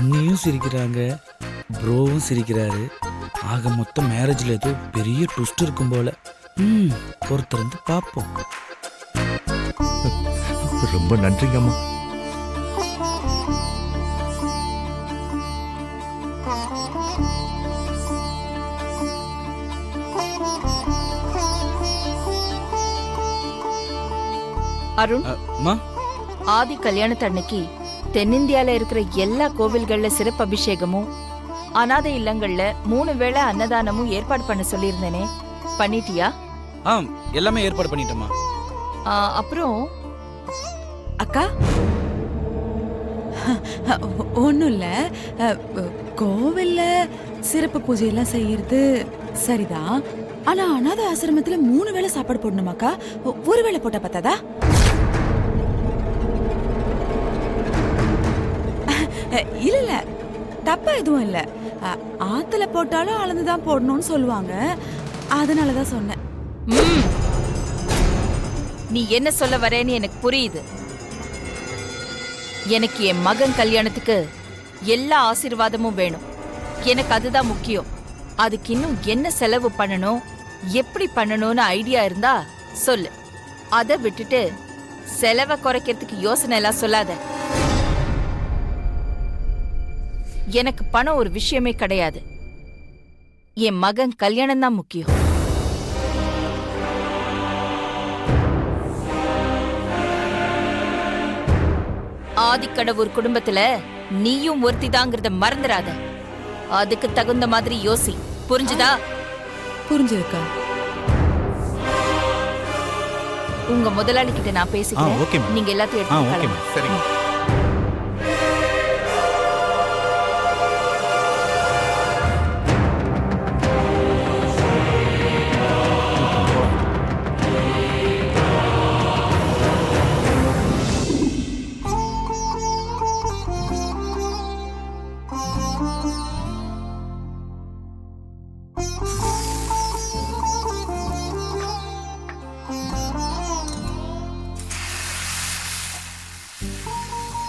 அண்ணியும் சிரிக்கிறாங்க, ப்ரோவும் சிரிக்கிறாரு. ஆக மொத்தம் மேரேஜ்ல ஏதோ பெரிய ட்விஸ்ட் இருக்கும் போல. ஒருத்தர் வந்து பார்ப்போம். ரொம்ப நன்றிங்க அம்மா. அருண், அம்மா, ஆதி கல்யாணத்தன்னைக்கு தென்னிந்தியால இருக்கிற எல்லா கோவில்கள்ல சிறப்பு அபிஷேகமும் அனாதை இல்லங்கள்ல 3 வேளை அன்னதானமும் ஏற்பாடு பண்ண சொல்லியிருந்தேனே, பண்ணிட்டியா? எல்லாமே ஏற்பாடு பண்ணிட்டேம்மா. அப்புறம் அக்கா ஒன்றும் இல்லை, கோவில்ல சிறப்பு பூஜையெல்லாம் செய்யறது சரிதான். ஆனா அனாத ஆசிரமத்துல 3 வேளை சாப்பாடு போடணுமாக்கா? ஒரு வேளை போட்டா பத்தாதா? இல்ல இல்ல, தப்பா எதுவும் இல்ல. ஆத்துல போட்டாலும் அளந்துதான் போடணும்னு சொல்லுவாங்க, அதனாலதான் சொன்னேன். நீ என்ன சொல்ல வரேன்னு எனக்கு புரியுது. எனக்கு என் மகன் கல்யாணத்துக்கு எல்லா ஆசீர்வாதமும் வேணும். எனக்கு அதுதான் முக்கியம். அதுக்கு இன்னும் என்ன செலவு பண்ணணும், எப்படி பண்ணணும்னு ஐடியா இருந்தா சொல்லு. அதை விட்டுட்டு செலவை குறைக்கிறதுக்கு யோசனை எல்லாம் சொல்லாத. எனக்கு பணம் ஒரு விஷயமே கிடையாது. என் மகன் கல்யாணம் தான் முக்கியம். ஆதிக்கடவுர் குடும்பத்துல நீயும் ஒருத்திதாங்கிறத மறந்துடாத. அதுக்கு தகுந்த மாதிரி யோசி. புரிஞ்சுதா? புரிஞ்சிருக்கா? உங்க முதலாளி கிட்ட நான் பேசிக்கிறேன். நீங்க எல்லாத்தையும் எடுத்து சரிங்க.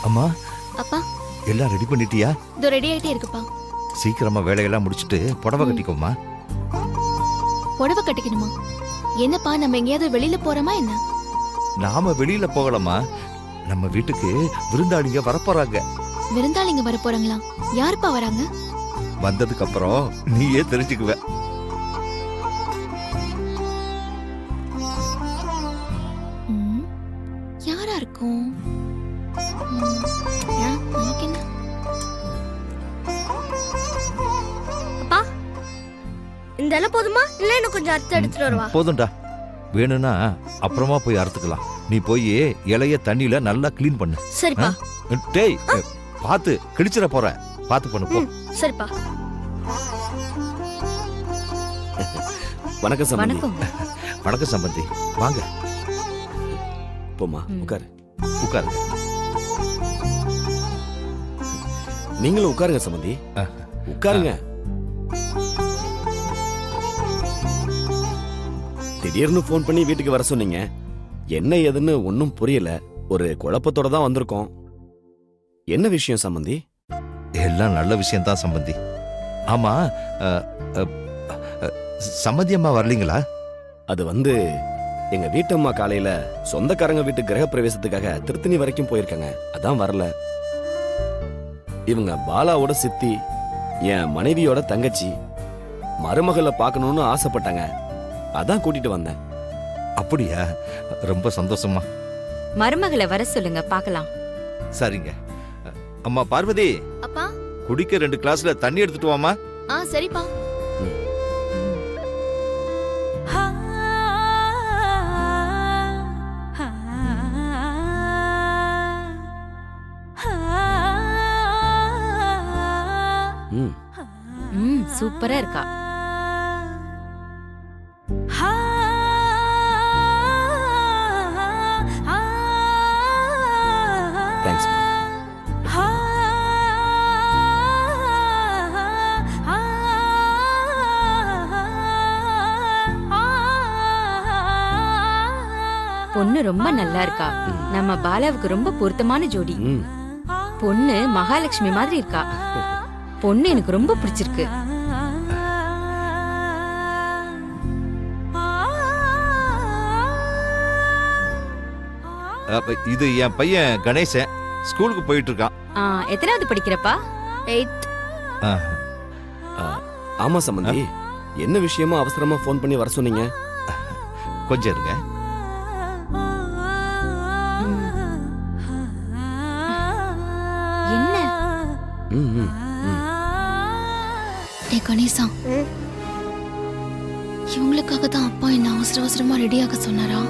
அம்மா, அப்பா, எல்லாம் ரெடி பண்ணிட்டியா? இதோ ரெடி ஆயிட்டே இருக்குப்பா. சீக்கிரமா வேலையெல்லாம் முடிச்சிட்டு புடவை கட்டிக்கோமா. புடவை கட்டிக்கணுமா? என்னப்பா, நம்ம எங்கேயாவது வெளியில போறோமா என்ன? நாம வெளியில போகலாமா? நம்ம வீட்டுக்கு விருந்தாளிங்க வரப்போறாங்க. விருந்தாளிங்க வர போறாங்களா? யாருப்பா வராங்க? வந்ததுக்கு அப்புறம் நீயே தெரிஞ்சுக்குவ. யாரா இருக்கும்? நமக்கு என்ன? அப்பா, இந்த இலை போதுமா இல்ல இன்னும் கொஞ்சம் அறுத்து எடுத்துட்டு வருவா? போதும்டா, வேணும்னா அப்புறமா போய் அறுத்துக்கலாம். நீ போய் இலைய தண்ணியில நல்லா கிளீன் பண்ணு. சரிப்பா. டேய், பாத்து கிழிச்சிட போற, பாத்து பண்ணு போ. சரிப்பா. வணக்கம் சம்பந்தி. வணக்கம் சம்பந்தி, வாங்க. போமா, உட்காரு. உட்காருங்க. நீங்களும் உட்காருங்க சம்பந்தி, உட்காருங்க. திடீர்னு போன் பண்ணி வீட்டுக்கு வர சொன்னீங்க. என்ன ஏதுன்னு ஒன்னும் புரியல. ஒரு குழப்பத்தோட தான் வந்திருக்கோம். என்ன விஷயம் சம்பந்தி? எல்லாம் நல்ல விஷயம் தான் சம்பந்தி. ஆமா, சம்பந்தி அம்மா வரலீங்களா? அது எங்க வீட்டம்மா காலையில சொந்தக்காரங்க வீட்டு கிரக பிரவேசத்துக்காக திருத்தணி வரைக்கும் போயிருக்காங்க. அதான் வரல. இவங்க பாலாவோட சித்தி, என் மனைவியோட தங்கச்சி, மருமகளை பார்க்கணும்னு ஆசைப்பட்டாங்க. அதான் கூட்டிட்டு வந்தேன். அப்படியா? ரொம்ப சந்தோஷமா. மருமகளை வர சொல்லுங்க, பார்க்கலாம். சரிங்க. அம்மா பார்வதி, அப்பா, குடிக்க 2 கிளாஸ்ல தண்ணி எடுத்துட்டு வாமா. சரிப்பா. சூப்பரா இருக்கா. தேங்க்ஸ். பொண்ணு ரொம்ப நல்லா இருக்கா. நம்ம பாலாவுக்கு ரொம்ப பொருத்தமான ஜோடி. பொண்ணு மகாலட்சுமி மாதிரி இருக்கா. பொண்ணு எனக்கு ரொம்ப பிடிச்சிருக்கு. இது என் பையன் கணேசன், ஸ்கூலுக்கு போயிட்டு இருக்கான். எத்தனாவது படிக்கிறப்பா? 8th. ஆமா சம்பந்தி, என்ன விஷயமா அவசரமா ஃபோன் பண்ணி வர சொன்னீங்க? கொஞ்சம் இருங்க. என்ன ம், ம், ம். டே கணேசா, இவங்களுக்காக தான் அப்பா என்ன அவசர அவசரமா ரெடியாக சொன்னாரா?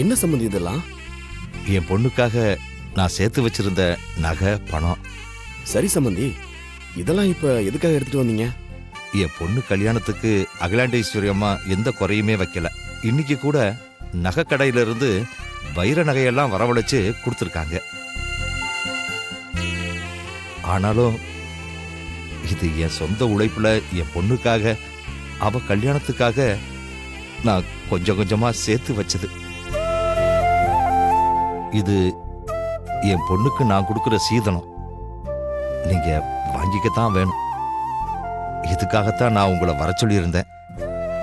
என்ன சம்பந்தி இதெல்லாம்? என் பொண்ணுக்காக நான் சேர்த்து வச்சிருந்த நகை, பணம். சரி சம்பந்தி, இதெல்லாம் இப்ப எதுக்காக எடுத்துட்டு வந்தீங்க? என் பொண்ணு கல்யாணத்துக்கு அகிலாண்டேஸ்வரி அம்மா எந்த குறையுமே வைக்கல. இன்னைக்கு கூட நகை கடையில இருந்து வைர நகையெல்லாம் வரவழைச்சு கொடுத்துருக்காங்க. ஆனாலும் இது என் சொந்த உழைப்புல என் பொண்ணுக்காக, அவ கல்யாணத்துக்காக நான் கொஞ்சம் கொஞ்சமா சேர்த்து வச்சது. இது என் பொண்ணுக்கு நான் கொடுக்கிற சீதனம். நீங்க வாங்கிக்கத்தான் வேணும். இதுக்காகத்தான் நான் உங்களை வர சொல்லியிருந்தேன்.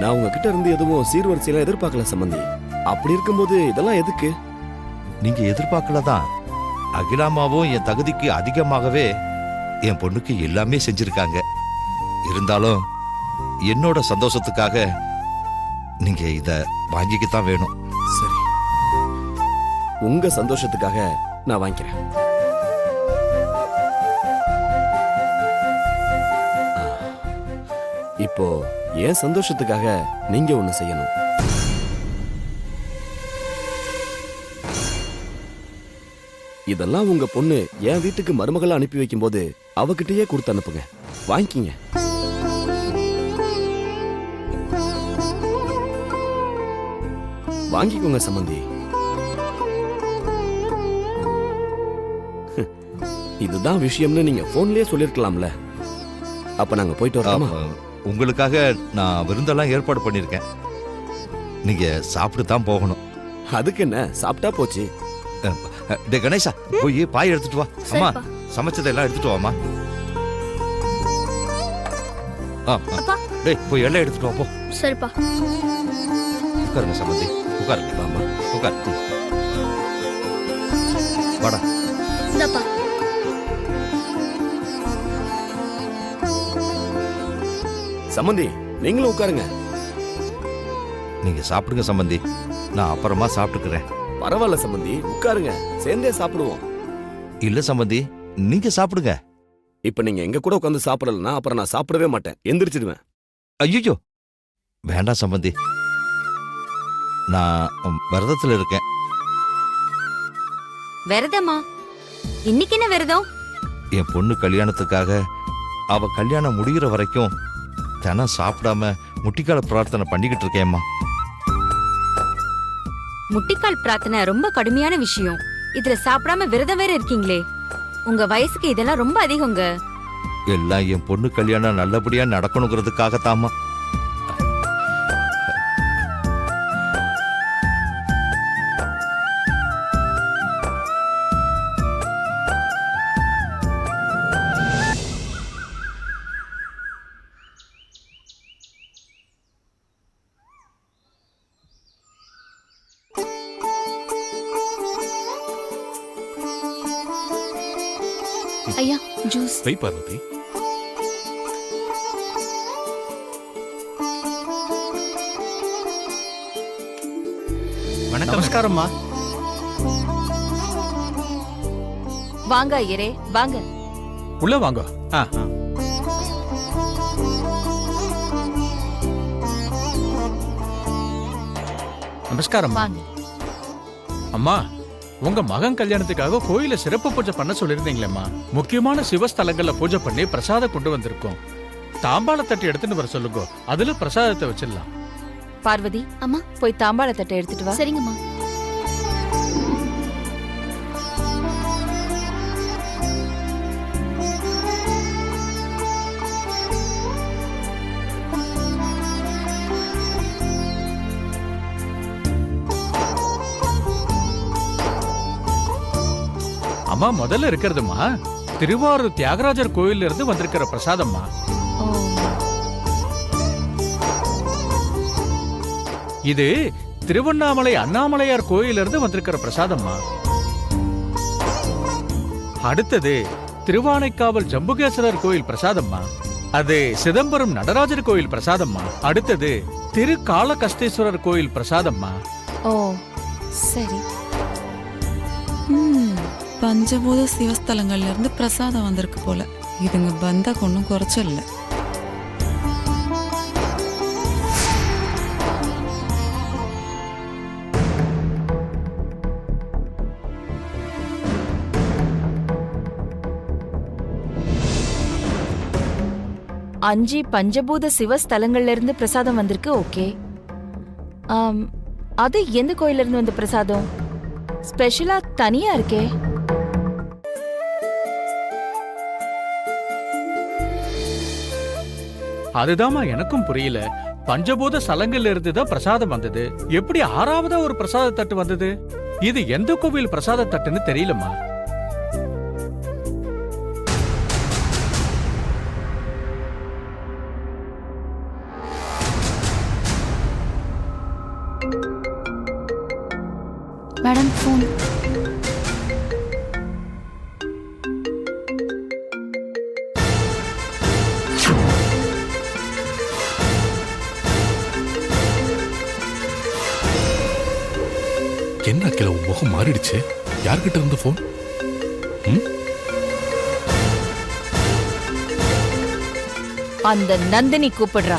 நான் உங்ககிட்ட இருந்து எதுவும் சீர்வரிசையெல்லாம் எதிர்பார்க்கல சம்பந்தி. அப்படி இருக்கும்போது இதெல்லாம் எதுக்கு? நீங்க எதிர்பார்க்கலதான். அகிலாமாவும் என் தகுதிக்கு அதிகமாகவே என் பொண்ணுக்கு எல்லாமே செஞ்சிருக்காங்க. இருந்தாலும் என்னோட சந்தோஷத்துக்காக நீங்க இத வாங்கிக்கத்தான் வேணும். சரி, உங்க சந்தோஷத்துக்காக நான் வாங்கிக்கிறேன். இப்போ என் சந்தோஷத்துக்காக நீங்க ஒண்ணு செய்யணும். இதெல்லாம் உங்க பொண்ணு என் வீட்டுக்கு மருமகளா அனுப்பி வைக்கும் போது அவகிட்டயே கொடுத்து அனுப்புங்க. வாங்கிக்கிங்க. வாங்கிக்கோங்க சம்பந்தி. இதுதான் விஷயம்னு நீங்க போன்லயே சொல்லிருக்கலாம்ல. அப்ப நாங்க போயிட்டு வரோமா? உங்களுக்காக நான் விருந்தெல்லாம் ஏற்பாடு பண்ணிருக்கேன். நீங்க சாப்பிட்டு தான் போகணும். அதுக்கு என்ன, சாப்பிட்டா போச்சு. டே கணேசா, போய் பாய் எடுத்துட்டு வா. அம்மா, சமைச்சதெல்லாம் எடுத்துட்டு வாமா. டேய், போய் எல்லாம் எடுத்துட்டு வா போ. சரிப்பா. உட்காருங்க சம்பந்தி, உட்காருங்க. வாமா, உட்காரு. வாடா. இந்தப்பா. சம்பந்தி, நீங்களும் உட்காருங்க. நீங்க சாப்பிடுங்க சம்பந்தி, நான் அப்புறமா சாப்பிட்டுக்கிறேன். பரவாயில்ல சம்பந்தி, உட்காருங்க, சேர்ந்தே சாப்பிடுவோம். இல்ல சம்பந்தி, நீங்க சாப்பிடுங்க. இப்ப நீங்க எங்க கூட உட்கார்ந்து சாப்பிடலன்னா அப்புறம் நான் சாப்பிடவே மாட்டேன், எந்திரிச்சிடுவேன். ஐயோ, வேண்டாம் சம்பந்தி, நான் விரதத்துல இருக்கேன். விரதமா? இன்னைக்கு என்ன விரதம்? என் பொண்ணு கல்யாணத்துக்காக அவ கல்யாணம் முடிகிற வரைக்கும் தினம் சாப்பிடாம முட்டிக்கால பிரார்த்தனை பண்ணிக்கிட்டு இருக்கேம்மா. முட்டிக்கால் பிரார்த்தனை ரொம்ப கடுமையான விஷயம். இதுல சாப்பிடாம விரதம் வேற இருக்கீங்களே. உங்க வயசுக்கு இதெல்லாம் ரொம்ப அதிகங்க. எல்லாம் என் பொண்ணு கல்யாணம் நல்லபடியா நடக்கணுங்கிறதுக்காகத்தாம்மா. ஐயா, ஜூஸ். போய் பார்வதி. வணக்கம். நமஸ்காரம்மா. வாங்க ஐயரே, வாங்க. உள்ள வாங்க. நமஸ்காரம். வாங்க. அம்மா, உங்க மகன் கல்யாணத்துக்காக கோயில சிறப்பு பூஜை பண்ண சொல்லிருந்தீங்களேம்மா. முக்கியமான சிவஸ்தலங்கள்ல பூஜை பண்ணி பிரசாதம் கொண்டு வந்திருக்கோம். தாம்பாள தட்டு எடுத்துட்டு வர சொல்லுங்க, அதுல பிரசாதத்தை வச்சிடலாம். பார்வதி, அம்மா. போய் தாம்பாள தட்டை எடுத்துட்டு வா. சரிங்கம்மா. அம்மா, முதல்ல இருக்கிறதுமா திருவாரூர் தியாகராஜர் கோயில்ல இருந்து வந்திருக்கிற பிரசாதம்மா. ஓ, இது திருவண்ணாமலை அண்ணாமலையார் கோயில்ல இருந்து வந்திருக்கிற பிரசாதம்மா. அடுத்தது திருவானைக்காவல் ஜம்புகேஸ்வரர் கோயில் பிரசாதம்மா. அது சிதம்பரம் நடராஜர் கோயில் பிரசாதம்மா. அடுத்தது திருக்காளகஸ்தீஸ்வரர் கோயில் பிரசாதம்மா. ஓ, சரி. பஞ்சபூத சிவஸ்தலங்கள்ல இருந்து பிரசாதம் வந்திருக்கு போல. இதுங்க பந்தா ஒன்றும் குறைச்சல. அஞ்சு பஞ்சபூத சிவஸ்தலங்கள்ல இருந்து பிரசாதம் வந்திருக்கு. ஓகே. அது எந்த கோயில்ல இருந்து வந்த பிரசாதம்? ஸ்பெஷலா தனியா இருக்கே. அதுதாம்மா எனக்கும் புரியல. பஞ்சபூத ஸ்தலங்கள்ல இருந்து தான் பிரசாதம் வந்தது. எப்படி ஆறாவதா ஒரு பிரசாத தட்டு வந்தது? இது எந்த கோவில் பிரசாத தட்டுன்னு தெரியலம்மா. Madam, phone. என்ன கிளவு முகம் மாறிடுச்சு? யார்கிட்ட இருந்து போன்? அந்த நந்தினி கூப்பிடுறா.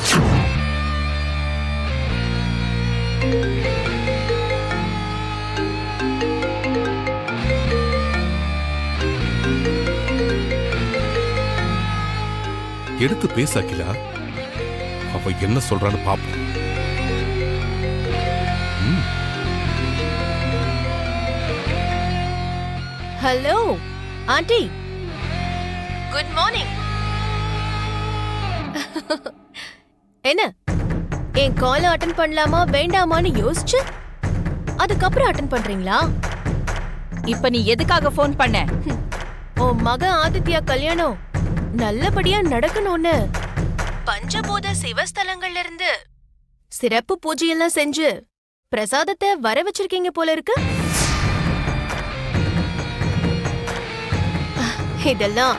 எடுத்து பேச அகிலா. அவ என்ன சொல்றான்னு பாப்போம். Hello aunty, good morning. என்ன என் கால் அட்டெண்ட் பண்ணலாமா வேண்டாமான்னு யோசிச்சு அதுக்கப்புறம் அட்டெண்ட் பண்றீங்களா? இப்ப நீ எதுக்காக ஃபோன் பண்ண? உன் மக ஆதித்யா கல்யாணம் நல்லபடியா நடக்கணும்னு பஞ்சபூத சிவஸ்தலங்கள்ல இருந்து சிறப்பு பூஜையெல்லாம் செஞ்சு பிரசாதத்தை வர வச்சிருக்கீங்க போல இருக்கு. இதெல்லாம்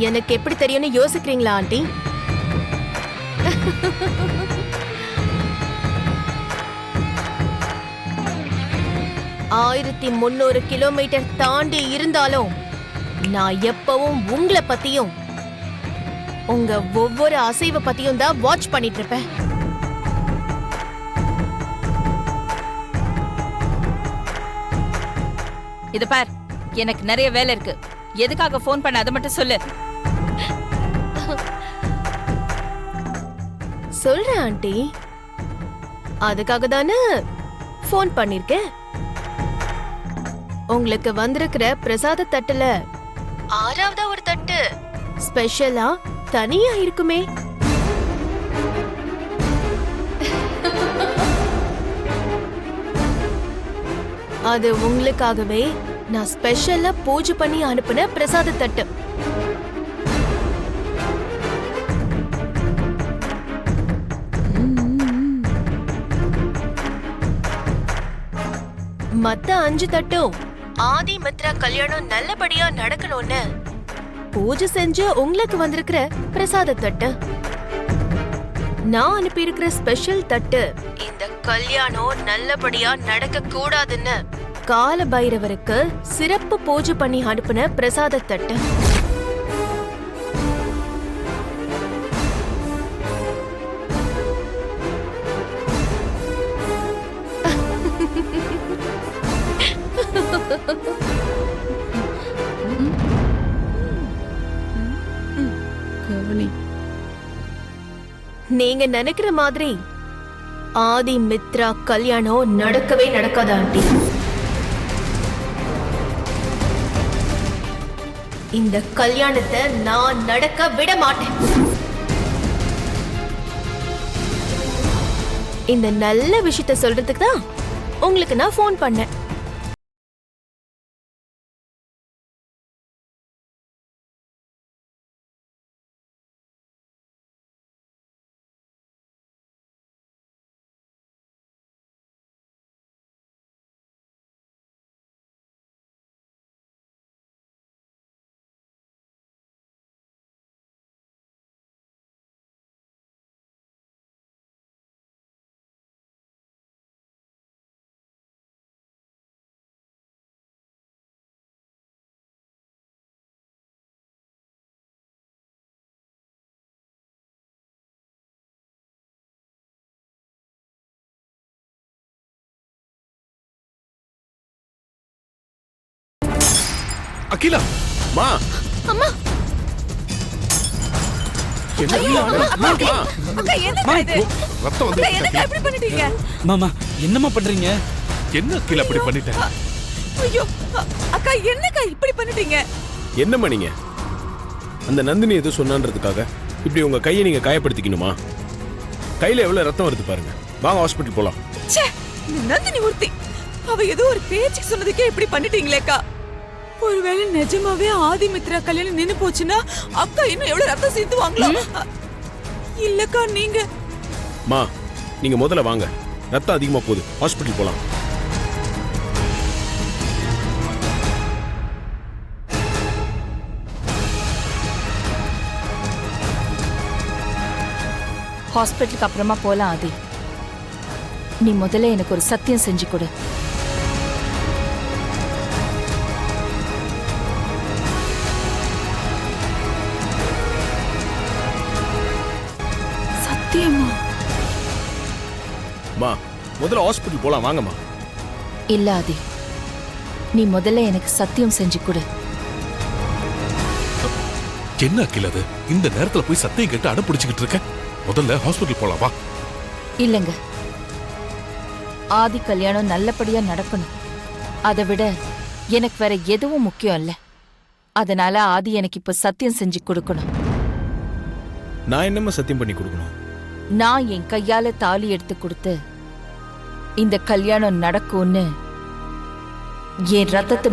எனக்கு எப்படி தெரியும்னு யோசிக்கிறீங்களா ஆண்டி? 1300 கிலோமீட்டர் தாண்டி இருந்தாலும் நான் எப்பவும் உங்களை பத்தியும் உங்க ஒவ்வொரு அசைவ பத்தியும் தான் வாட்ச் பண்ணிட்டு இருப்பேன். இது பார், எனக்கு நிறைய வேலை இருக்கு. எதுக்காக ஃபோன் பண்ண அதை மட்டும் சொல்லு. சொல்றேன் ஆண்டி, அதுக்காக தானே ஃபோன் பண்ணிருக்கேன். உங்களுக்கு வந்திருக்கிற பிரசாத தட்டுல 6ஆவதா ஒரு தட்டு ஸ்பெஷலா தனியா இருக்குமே. அது உங்களுக்காகவே நான் ஸ்பெஷலா பூஜை பண்ணி அனுப்பின பிரசாத தட்டு. மத்த 5 தட்டும் ஆதி மித்ரா கல்யாணம் நல்லபடியா நடக்கணும்னு பூஜை செஞ்சு உங்களுக்கு வந்திருக்கிற பிரசாத தட்டு. நான் அனுப்பி இருக்கிற ஸ்பெஷல் தட்டு இந்த கல்யாணம் நல்லபடியா நடக்க கூடாதுன்னு கால பைரவருக்கு சிறப்பு பூஜை பண்ணி அனுப்பின பிரசாத தட்டு. கவனி. நீங்க நினைக்கிற மாதிரி ஆதி மித்ரா கல்யாணம் நடக்கவே நடக்காது ஆண்டி. இந்த கல்யாணத்தை நான் நடக்க விட மாட்டேன். இந்த நல்ல விஷயத்த சொல்றதுக்கு தான் உங்களுக்கு நான் ஃபோன் பண்ணேன். அகிலா மா அம்மா என்ன அக்கா என்னக்கா இது? ரத்தம் வந்து அக்கா என்னக்கா இப்படி பண்ணிட்டீங்க? மாமா என்னம்மா பண்றீங்க? என்ன அகிலா அப்படி பண்ணிட்டேன்? ஐயோ அக்கா என்னக்கா இப்படி பண்ணிட்டீங்க? என்னம்மா நீங்க அந்த நந்தினி எதுவும் சொன்னான்றதுக்காக இப்படி உங்க கையை நீங்க காயப்படுத்திக்கணுமா? கையில எவ்வளவு ரத்தம் வருது பாருங்க. வாங்க ஹாஸ்பிட்டல் போலாம். ச்சே, இந்த நந்தினி ஒருத்தி அவ ஏதோ ஒரு பேச்சுக்கு சொன்னதுக்கே இப்படி பண்ணிட்டீங்களேக்கா. ஒருவேளை நிஜமாவே ஆதி மித்ரா கல்யாணம் நின்னு போச்சுன்னா அக்கா இன்னும் எவ்வளவு ரத்தம் சேர்த்துவாங்களா? இல்லக்கா நீங்க மா நீங்க முதல்ல வாங்க. ரத்தம் அதிகமா போகுது, ஹாஸ்பிட்டல் போலாம். ஹாஸ்பிட்டலுக்கு அப்புறமா போலாம் ஆதி. நீ முதல்ல எனக்கு ஒரு சத்தியம் செஞ்சு கொடு. சத்தியமா? மா முதல்ல ஹாஸ்பிட்டல் போலாம் வாங்கம்மா. இல்ல ஆதி, நீ முதல்ல எனக்கு சத்தியம் செஞ்சு கொடு. என்ன அகிலா அது? இந்த நேரத்துல போய் சத்தியம் கேட்டு அடம்பிடிச்சுக்கிட்டு இருக்க. முதல்ல ஹாஸ்பிட்டல் போலாம் வா. இல்லங்க, ஆதி கல்யாணம் நல்லபடியா நடக்கணும். அதை விட எனக்கு வேற எதுவும் முக்கியம் இல்ல. அதனால ஆதி எனக்கு இப்ப சத்தியம் செஞ்சு கொடுக்கணும். நான் என்னம்மா சத்தியம் பண்ணி கொடுக்கணும்? நான் என் கையால தாலி எடுத்து கொடுத்து இந்த கல்யாணம் நடக்கும்னு என் ரத்தத்தை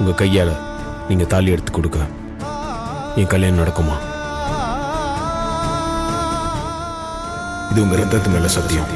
உங்க கையால நீங்க தாலி எடுத்து கொடுக்க என் கல்யாணம் நடக்குமா? இது உங்க ரத்தத்து மேல சத்தியம்.